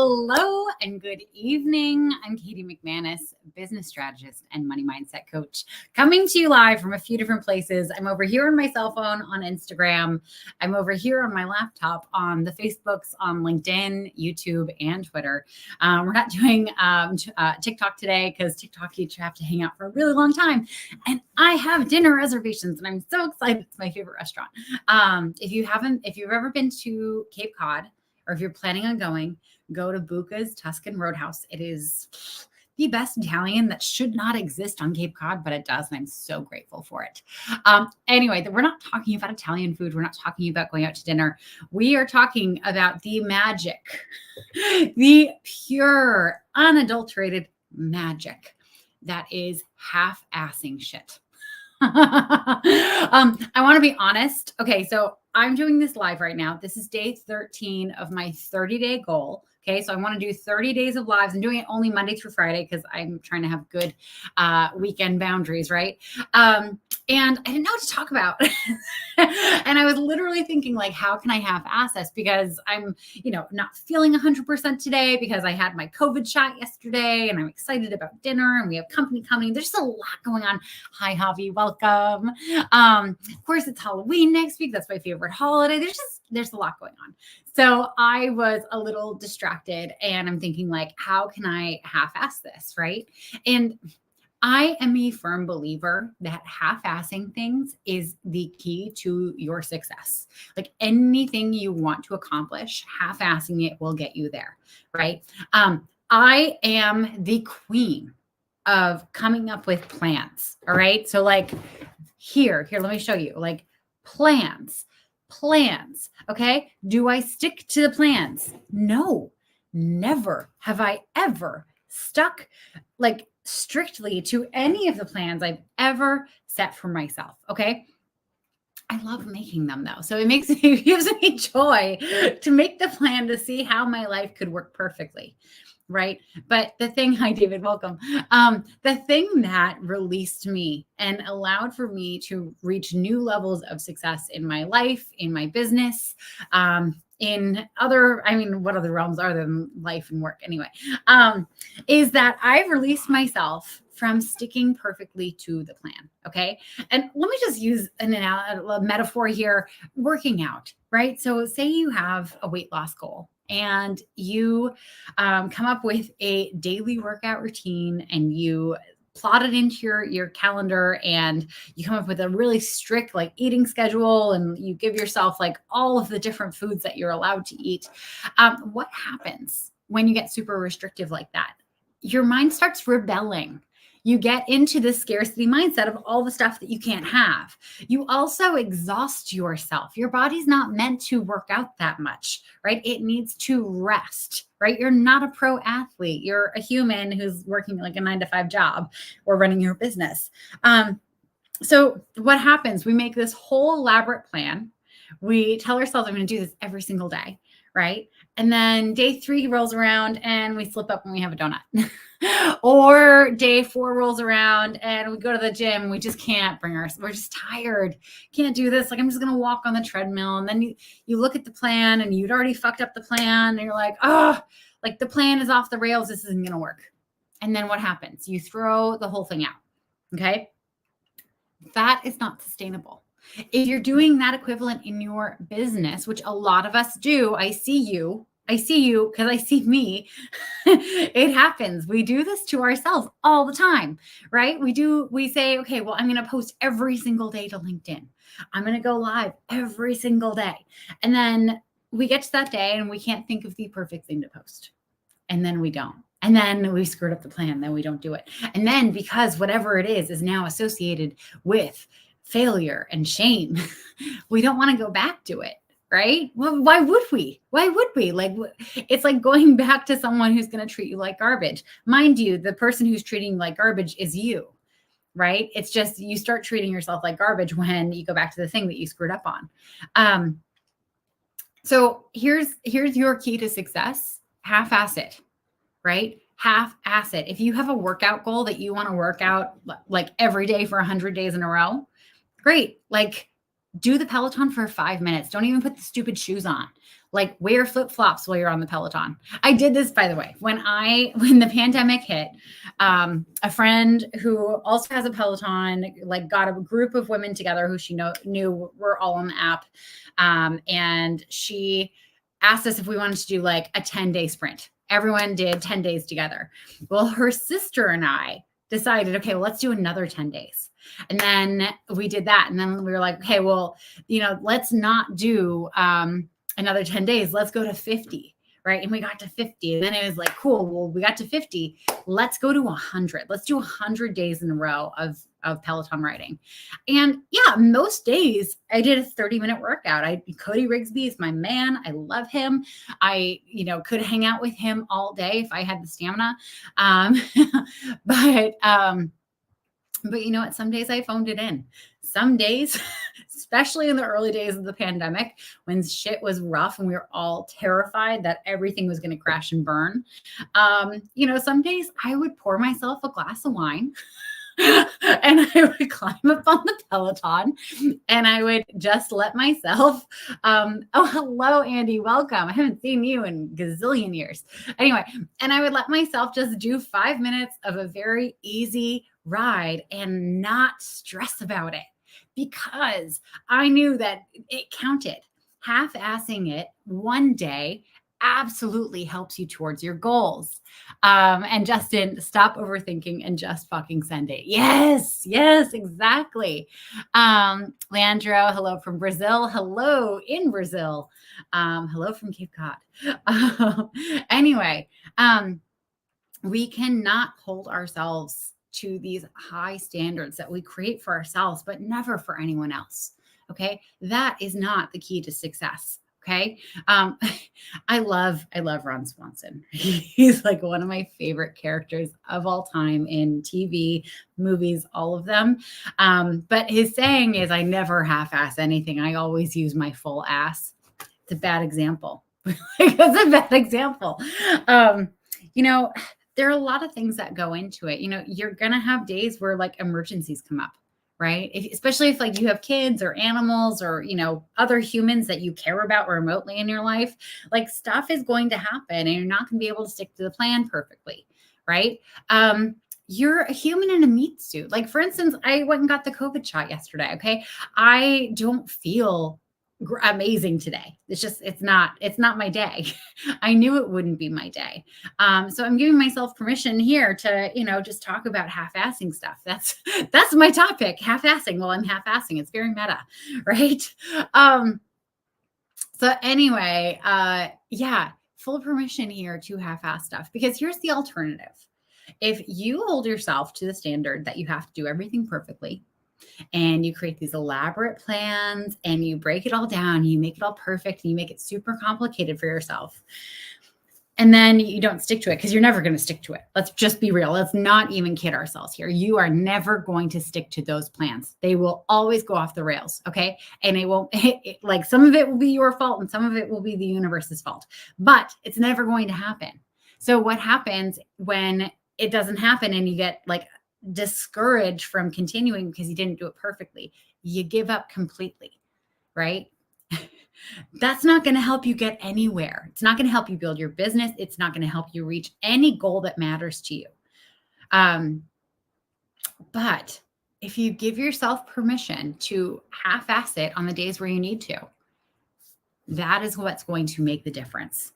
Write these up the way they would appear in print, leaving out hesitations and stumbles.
Hello and good evening. I'm Katie McManus, business strategist and money mindset coach, coming to you live from a few different places. I'm over here on my cell phone on Instagram. I'm over here on my laptop on the Facebooks, on LinkedIn, YouTube, and Twitter. We're not doing TikTok today because TikTok you have to hang out for a really long time. And I have dinner reservations and I'm so excited. It's my favorite restaurant. If you've ever been to Cape Cod, or if you're planning on going, go to Buca's Tuscan Roadhouse. It is the best Italian that should not exist on Cape Cod, but it does, and I'm so grateful for it. Anyway, we're not talking about Italian food. We're not talking about going out to dinner. We are talking about the magic, the pure, unadulterated magic that is half-assing shit. I want to be honest. Okay, so I'm doing this live right now. This is day 13 of my 30-day goal. Okay, so I want to do 30 days of lives. I'm doing it only Monday through Friday because I'm trying to have good weekend boundaries, right? And I didn't know what to talk about. And I was literally thinking, like, how can I half-ass this? Because I'm, not feeling 100% today because I had my COVID shot yesterday and I'm excited about dinner and we have company coming. There's just a lot going on. Hi, Javi, welcome. Of course, it's Halloween next week. That's my favorite holiday. There's a lot going on. So I was a little distracted and I'm thinking, like, how can I half-ass this, right? And I am a firm believer that half-assing things is the key to your success. Like anything you want to accomplish, half-assing it will get you there, right? I am the queen of coming up with plans, all right? So like here, let me show you, like plans, okay? Do I stick to the plans? No, never have I ever stuck like strictly to any of the plans I've ever set for myself. Okay. I love making them though. So it gives me joy to make the plan to see how my life could work perfectly. Right. But the thing, hi, David, welcome. The thing that released me and allowed for me to reach new levels of success in my life, in my business, in other, what other realms are than life and work anyway, is that I've released myself from sticking perfectly to the plan. Okay. And let me just use a metaphor here, working out, right? So say you have a weight loss goal and you come up with a daily workout routine and you plot it into your calendar and you come up with a really strict like eating schedule and you give yourself like all of the different foods that you're allowed to eat. What happens when you get super restrictive like that? Your mind starts rebelling. You get into the scarcity mindset of all the stuff that you can't have. You also exhaust yourself. Your body's not meant to work out that much, right? It needs to rest, right? You're not a pro athlete. You're a human who's working like a 9-to-5 job or running your business. So what happens? We make this whole elaborate plan. We tell ourselves, I'm going to do this every single day, right? And then day 3 rolls around and we slip up and we have a donut. Or day 4 rolls around and we go to the gym. We just can't we're just tired. Can't do this. Like, I'm just going to walk on the treadmill. And then you look at the plan and you'd already fucked up the plan. And you're like, oh, like the plan is off the rails. This isn't going to work. And then what happens? You throw the whole thing out. Okay. That is not sustainable. If you're doing that equivalent in your business, which a lot of us do, I see you because I see me. It happens. We do this to ourselves all the time, right? We say, okay, well, I'm going to post every single day to LinkedIn. I'm going to go live every single day. And then we get to that day and we can't think of the perfect thing to post. And then we don't. And then we screwed up the plan. Then we don't do it. And then because whatever it is now associated with failure and shame, we don't want to go back to it. Right? Well, why would we? Like, it's like going back to someone who's going to treat you like garbage. Mind you, the person who's treating you like garbage is you, right? It's just you start treating yourself like garbage when you go back to the thing that you screwed up on. So here's your key to success. Half-ass it, right? Half-ass it. If you have a workout goal that you want to work out like every day for 100 days in a row, great. Like, do the Peloton for 5 minutes. Don't even put the stupid shoes on. like wear flip-flops while you're on the Peloton. I did this, by the way, when the pandemic hit. A friend who also has a Peloton, like got a group of women together who she knew were all on the app. And she asked us if we wanted to do like a 10-day sprint. Everyone did 10 days together. Well, her sister and I decided, okay, well, let's do another 10 days. And then we did that. And then we were like, okay, well, let's not do another 10 days. Let's go to 50. Right. And we got to 50. And then it was like, cool. Well, we got to 50. Let's go to 100. Let's do 100 days in a row of Peloton riding. And yeah, most days I did a 30-minute workout. Cody Rigsby is my man. I love him. I, could hang out with him all day if I had the stamina. But you know what? Some days I phoned it in. Some days, especially in the early days of the pandemic, when shit was rough and we were all terrified that everything was going to crash and burn. Some days I would pour myself a glass of wine and I would climb up on the Peloton and I would just let myself, oh, hello, Andy, welcome. I haven't seen you in gazillion years. Anyway, and I would let myself just do 5 minutes of a very easy ride and not stress about it because I knew that it counted. Half-assing it one day absolutely helps you towards your goals. And Justin, stop overthinking and just fucking send it. Yes, exactly. Leandro, hello from Brazil. Hello in Brazil. Hello from Cape Cod. Anyway, we cannot hold ourselves to these high standards that we create for ourselves, but never for anyone else. Okay. That is not the key to success. Okay. I love Ron Swanson. He's like one of my favorite characters of all time in TV, movies, all of them. But his saying is, I never half-ass anything. I always use my full ass. It's a bad example. It's a bad example. There are a lot of things that go into it. You're going to have days where like emergencies come up, right? Especially if like you have kids or animals or, other humans that you care about remotely in your life, like stuff is going to happen and you're not going to be able to stick to the plan perfectly, right? You're a human in a meat suit. Like for instance, I went and got the COVID shot yesterday. Okay. I don't feel amazing today. It's not my day. I knew it wouldn't be my day. So I'm giving myself permission here to, just talk about half-assing stuff. That's my topic, half-assing. Well, I'm half-assing. It's very meta, right? So anyway, full permission here to half-ass stuff, because here's the alternative. If you hold yourself to the standard that you have to do everything perfectly, and you create these elaborate plans and you break it all down, you make it all perfect, and you make it super complicated for yourself. And then you don't stick to it because you're never going to stick to it. Let's just be real. Let's not even kid ourselves here. You are never going to stick to those plans. They will always go off the rails. Okay. And it won't like some of it will be your fault and some of it will be the universe's fault, but it's never going to happen. So what happens when it doesn't happen and you get like discouraged from continuing because you didn't do it perfectly? You give up completely, right? That's not going to help you get anywhere. It's not going to help you build your business. It's not going to help you reach any goal that matters to you. But if you give yourself permission to half-ass it on the days where you need to, that is what's going to make the difference.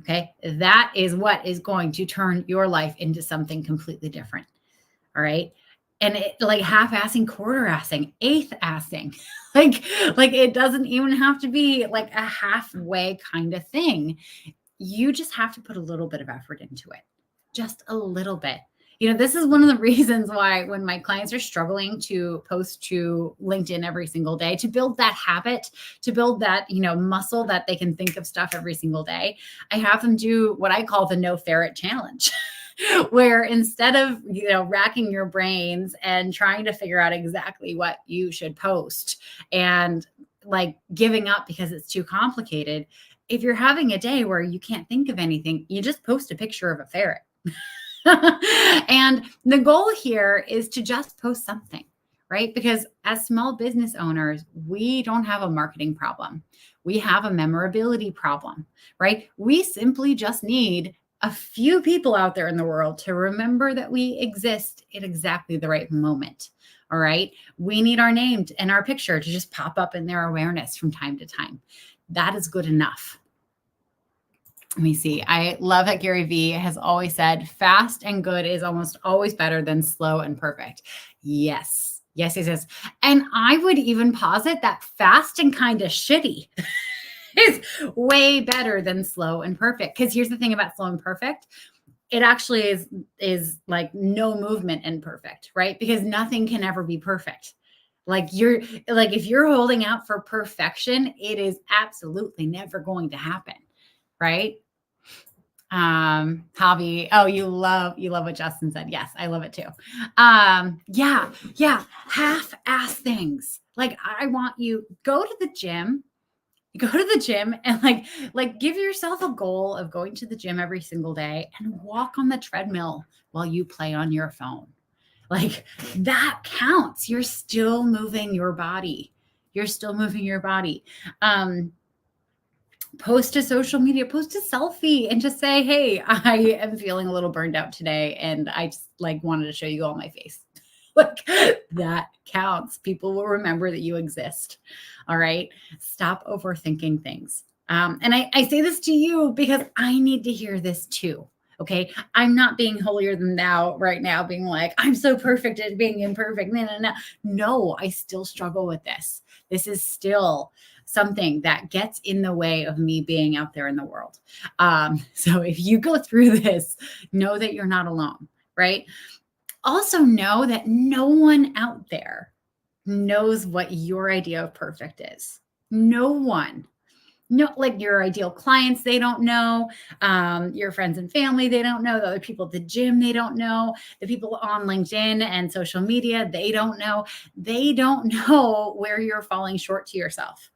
Okay. That is what is going to turn your life into something completely different. All right. And it, like half-assing, quarter-assing, eighth-assing, like it doesn't even have to be like a halfway kind of thing. You just have to put a little bit of effort into it, just a little bit. This is one of the reasons why when my clients are struggling to post to LinkedIn every single day, to build that habit, to build that, muscle that they can think of stuff every single day, I have them do what I call the no ferret challenge. Where instead of, racking your brains and trying to figure out exactly what you should post and like giving up because it's too complicated, if you're having a day where you can't think of anything, you just post a picture of a ferret. And the goal here is to just post something, right? Because as small business owners, we don't have a marketing problem. We have a memorability problem, right? We simply just need a few people out there in the world to remember that we exist at exactly the right moment. All right. We need our name and our picture to just pop up in their awareness from time to time. That is good enough. Let me see. I love that Gary Vee has always said fast and good is almost always better than slow and perfect. Yes. Yes, yes, yes. And I would even posit that fast and kind of shitty is way better than slow and perfect. Because here's the thing about slow and perfect. It actually is like no movement and perfect, right? Because nothing can ever be perfect. Like if you're holding out for perfection, it is absolutely never going to happen, right? Javi, oh, you love what Justin said. Yes, I love it too. Yeah, half-ass things. Like I want you go to the gym and like give yourself a goal of going to the gym every single day and walk on the treadmill while you play on your phone. Like that counts. You're still moving your body. Post to social media, post a selfie and just say, hey, I am feeling a little burned out today. And I just like wanted to show you all my face. Like that counts. People will remember that you exist. All right. Stop overthinking things. And I say this to you because I need to hear this too. Okay. I'm not being holier than thou right now, being like, I'm so perfect at being imperfect. No, I still struggle with this. This is still something that gets in the way of me being out there in the world. So if you go through this, know that you're not alone, right? Also know that no one out there knows what your idea of perfect is. No one. No, like your ideal clients, they don't know. Your friends and family, they don't know. The other people at the gym, they don't know. The people on LinkedIn and social media, they don't know. They don't know where you're falling short to yourself,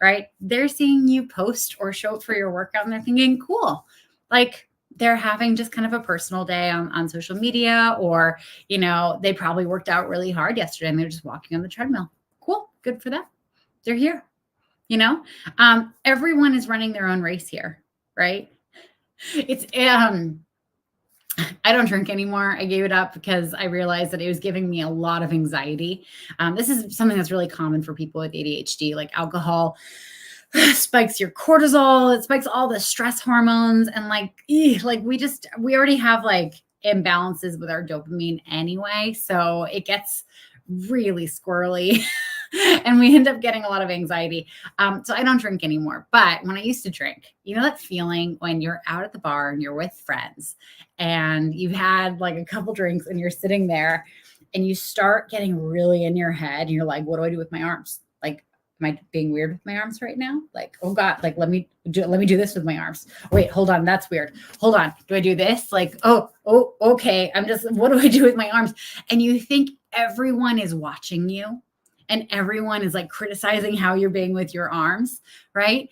right? They're seeing you post or show up for your workout and they're thinking, cool. Like they're having just kind of a personal day on social media, or, they probably worked out really hard yesterday and they're just walking on the treadmill. Cool. Good for them. They're here. Everyone is running their own race here, right? It's, I don't drink anymore. I gave it up because I realized that it was giving me a lot of anxiety. This is something that's really common for people with ADHD, like alcohol spikes your cortisol, it spikes all the stress hormones. And we already have like imbalances with our dopamine anyway. So it gets really squirrely and we end up getting a lot of anxiety. So I don't drink anymore. But when I used to drink, that feeling when you're out at the bar and you're with friends and you've had like a couple drinks and you're sitting there and you start getting really in your head and you're like, what do I do with my arms? Like, am I being weird with my arms right now? Like, oh God, like, let me do this with my arms. Wait, hold on. That's weird. Hold on. Do I do this? Like, oh, okay. What do I do with my arms? And you think everyone is watching you and everyone is like criticizing how you're being with your arms, right?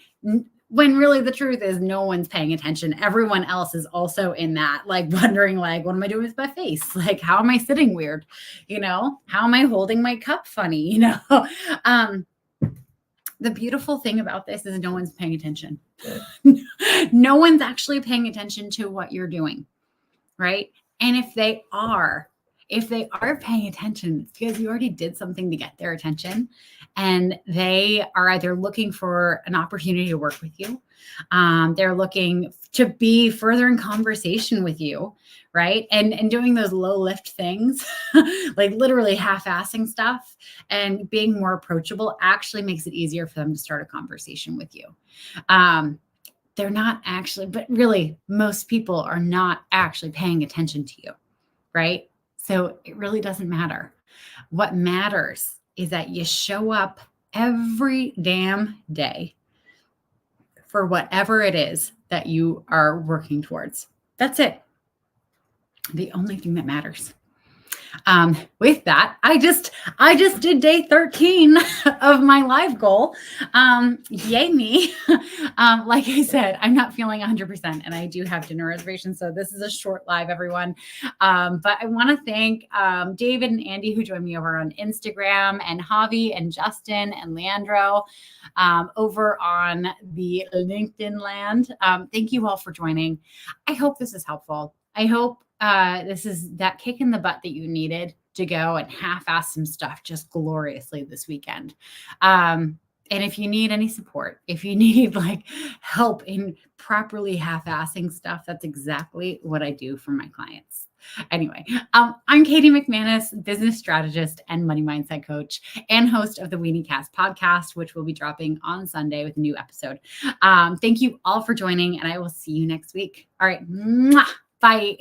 When really the truth is no one's paying attention. Everyone else is also in that, like wondering, like, what am I doing with my face? Like, how am I sitting weird? How am I holding my cup funny? The beautiful thing about this is no one's paying attention. No one's actually paying attention to what you're doing, right? And if they are paying attention, it's because you already did something to get their attention, and they are either looking for an opportunity to work with you. They're looking to be further in conversation with you, right? And doing those low lift things, like literally half-assing stuff and being more approachable actually makes it easier for them to start a conversation with you. They're not actually, but really most people are not actually paying attention to you, right? So it really doesn't matter. What matters is that you show up every damn day for whatever it is that you are working towards. That's it. The only thing that matters. With that, I just did day 13 of my live goal. Yay me. Like I said, I'm not feeling 100% and I do have dinner reservations. So this is a short live, everyone. But I want to thank David and Andy who joined me over on Instagram, and Javi and Justin and Leandro over on the LinkedIn land. Thank you all for joining. I hope this is helpful. I hope this is that kick in the butt that you needed to go and half-ass some stuff just gloriously this weekend. And if you need any support, if you need like help in properly half-assing stuff, that's exactly what I do for my clients. Anyway, I'm Katie McManus, business strategist and money mindset coach, and host of the Weenie Cast podcast, which will be dropping on Sunday with a new episode. Thank you all for joining, and I will see you next week. All right. Mwah. Bye.